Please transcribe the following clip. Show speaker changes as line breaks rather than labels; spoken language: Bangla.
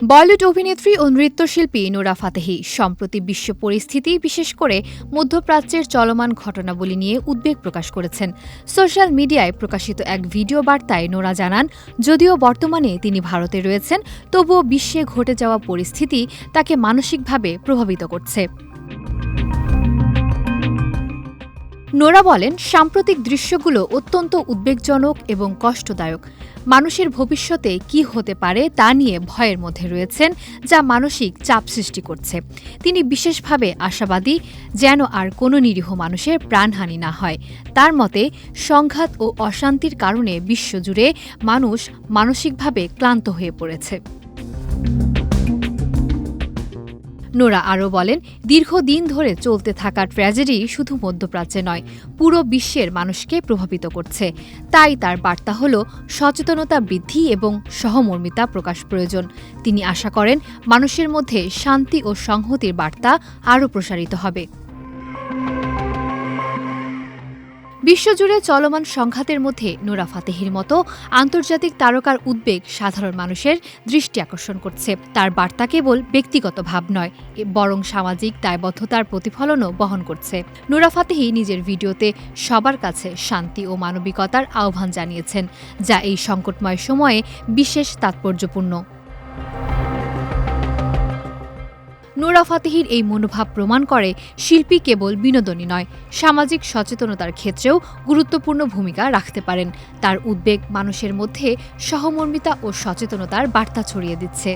বলিউড অভিনেত্রী ও নৃত্যশিল্পী নোরা ফাতেহি সম্প্রতি বিশ্ব পরিস্থিতি, বিশেষ করে মধ্যপ্রাচ্যের চলমান ঘটনাবলী নিয়ে উদ্বেগ প্রকাশ করেছেন। সোশ্যাল মিডিয়ায় প্রকাশিত এক ভিডিও বার্তায় নোরা জানান, যদিও বর্তমানে তিনি ভারতে রয়েছেন, তবুও বিশ্বে ঘটে যাওয়া পরিস্থিতি তাকে মানসিকভাবে প্রভাবিত করছে। নোরা বলেন, সাম্প্রতিক দৃশ্যগুলো অত্যন্ত উদ্বেগজনক এবং কষ্টদায়ক। মানুষের ভবিষ্যতে কি হতে পারে তা নিয়ে ভয়ের মধ্যে রয়েছেন, যা মানসিক চাপ সৃষ্টি করছে। তিনি বিশেষভাবে আশাবাদী যেন আর কোনো নিরীহ মানুষের প্রাণহানি না হয়। তার মতে, সংঘাত ও অশান্তির কারণে বিশ্বজুড়ে মানুষ মানসিকভাবে ক্লান্ত হয়ে পড়েছে। নোরা আরও বলেন, দীর্ঘদিন ধরে চলতে থাকা ট্র্যাজেডি শুধু মধ্যপ্রাচ্যে নয়, পুরো বিশ্বের মানুষকে প্রভাবিত করছে। তাই তার বার্তা হল সচেতনতা বৃদ্ধি এবং সহমর্মিতা প্রকাশ প্রয়োজন। তিনি আশা করেন মানুষের মধ্যে শান্তি ও সংহতির বার্তা আরও প্রসারিত হবে। বিশ্বজুড়ে চলমান সংঘাতের মধ্যে নোরা ফাতেহির মতো আন্তর্জাতিক তারকার উদ্বেগ সাধারণ মানুষের দৃষ্টি আকর্ষণ করছে। তার বার্তা কেবল ব্যক্তিগত ভাব নয়, বরং সামাজিক দায়বদ্ধতার প্রতিফলনও বহন করছে। নোরা ফাতেহি নিজের ভিডিওতে সবার কাছে শান্তি ও মানবিকতার আহ্বান জানিয়েছেন, যা এই সংকটময় সময়ে বিশেষ তাৎপর্যপূর্ণ। নোরা ফাতেহির এই মনোভাব প্রমাণ করে শিল্পী কেবল বিনোদনই নয়, সামাজিক সচেতনতার ক্ষেত্রেও গুরুত্বপূর্ণ ভূমিকা রাখতে পারেন। তার উদ্বেগ মানুষের মধ্যে সহমর্মিতা ও সচেতনতার বার্তা ছড়িয়ে দিচ্ছে।